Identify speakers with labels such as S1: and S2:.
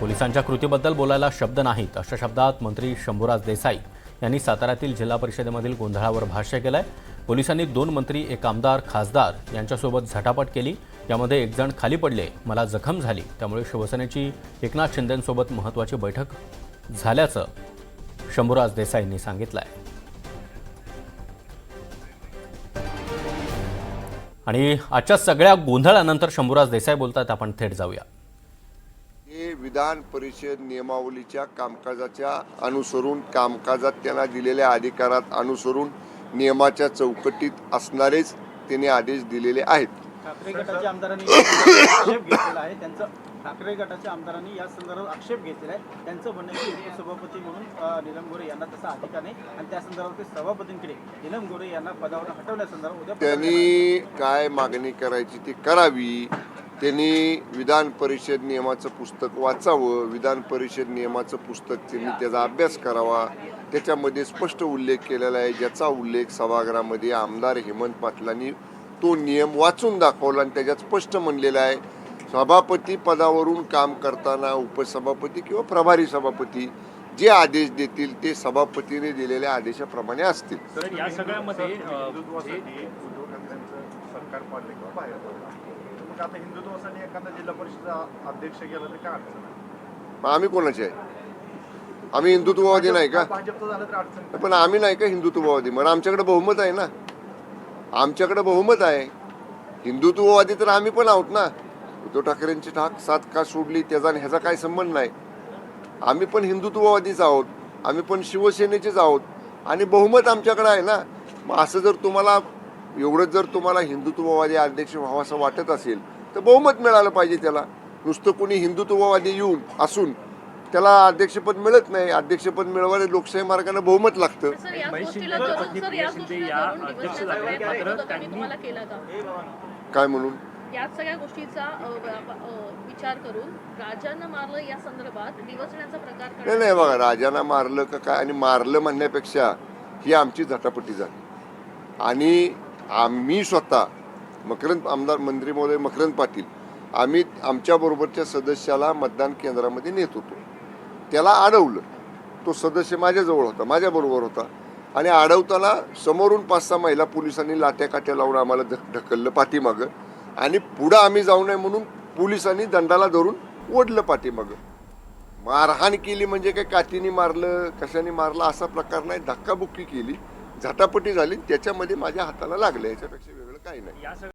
S1: पोलिसांच्या कृतीबद्दल बोलायला शब्द नाहीत अशा शब्दात मंत्री शंभूराज देसाई यांनी साताऱ्यातील जिल्हा परिषदेमधील गोंधळावर भाष्य केलंय। पोलिसांनी 2 मंत्री, एक आमदार, खासदार यांच्यासोबत झटापट केली। यामध्ये एक जण खाली पडले, मला जखम झाली। त्यामुळे शिवसेनेची एकनाथ शिंदेंसोबत महत्त्वाची बैठक झाल्याचं शंभूराज देसाईंनी सांगितलंय। आणि आजच्या सगळ्या गोंधळानंतर शंभूराज देसाई बोलतात, आपण थेट जाऊया।
S2: हे विधान परिषद नियमावलीच्या कामकाजाच्या अनुसरून, कामकाजात त्यांना दिलेल्या अधिकारात अनुसरून नियमाच्या चौकटीत असणारेच त्यांनी आदेश दिलेले आहेत।
S3: ठाकरे गटाच्या आमदारांनी आक्षेप घेतलेला आहे। त्यांचं ठाकरे गटाच्या आमदारांनी या संदर्भात आक्षेप घेतलेला आहे। त्यांचं म्हणणं आहे की उपसभापती म्हणून नीलम गोरे यांना तसा अधिकार नाही आणि त्या संदर्भात सभापतींकडे नीलम गोरे यांना पदावर हटवण्यासंदर्भात उद्या
S2: त्यांनी काय मागणी करायची ती करावी। त्यांनी विधान परिषद नियमाचं पुस्तक वाचावं, विधान परिषद नियमाचं पुस्तक त्यांनी त्याचा अभ्यास करावा। त्याच्यामध्ये स्पष्ट उल्लेख केलेला आहे, ज्याचा उल्लेख सभागृहामध्ये आमदार हेमंत पाटलांनी तो नियम वाचून दाखवला आणि त्याच्यात स्पष्ट म्हणलेलं आहे, सभापती पदावरून काम करताना उपसभापती किंवा प्रभारी सभापती जे आदेश देतील ते सभापतीने दिलेल्या आदेशाप्रमाणे असतील।
S4: सर, या सगळ्यामध्ये
S5: सरकार पाडले किंवा बाहेर पडले, मग आता हिंदुत्वासाठी एखादा जिल्हा परिषद अध्यक्ष गेला तर काय अडचण आहे?
S2: मग आम्ही कोणाचे आहे? आम्ही हिंदुत्ववादी नाही का?
S5: भाजपचं झालं तर अडचण,
S2: पण आम्ही नाही का हिंदुत्ववादी? मग आमच्याकडे बहुमत आहे ना, आमच्याकडे बहुमत आहे। हिंदुत्ववादी तर आम्ही पण आहोत ना। उद्धव ठाकरेंची साथ का सोडली त्याचा आणि ह्याचा काही संबंध नाही। आम्ही पण हिंदुत्ववादीच आहोत, आम्ही पण शिवसेनेचेच आहोत आणि बहुमत आमच्याकडे आहे ना। मग असं जर तुम्हाला एवढंच जर तुम्हाला हिंदुत्ववादी अध्यक्ष व्हावं असं वाटत असेल तर बहुमत मिळालं पाहिजे त्याला। नुसतं कोणी हिंदुत्ववादी येऊन असून त्याला अध्यक्षपद मिळत नाही। अध्यक्षपद मिळवायला लोकशाही मार्गाने बहुमत लागतं। काय म्हणून
S6: या सगळ्या गोष्टीचा विचार करून राजांना मारलं या संदर्भात डिवचण्याचा प्रकार
S2: नाही बघा, राजांना मारलं का काय आणि मारलं म्हणण्यापेक्षा ही आमची झटापटी झाली। आणि आम्ही स्वतः आमदार मंत्री महोदय मकरंद पाटील आम्ही आमच्या बरोबरच्या सदस्याला मतदान केंद्रामध्ये नेत होतो, त्याला अडवलं। तो सदस्य माझ्याजवळ होता, माझ्याबरोबर होता आणि अडवताना समोरून 5-6 महिला पोलिसांनी लाट्या काट्या लावून आम्हाला ढकललं पाठीमागं आणि पुढं आम्ही जाऊ नये म्हणून पोलिसांनी दंडाला धरून ओढलं पाठीमागं। मारहाण केली म्हणजे काय काठीने मारलं कशाने मारलं असा प्रकार नाही, धक्काबुक्की केली, झटापटी झाली, त्याच्यामध्ये माझ्या हाताला लागलं, याच्यापेक्षा वेगळं काही नाही।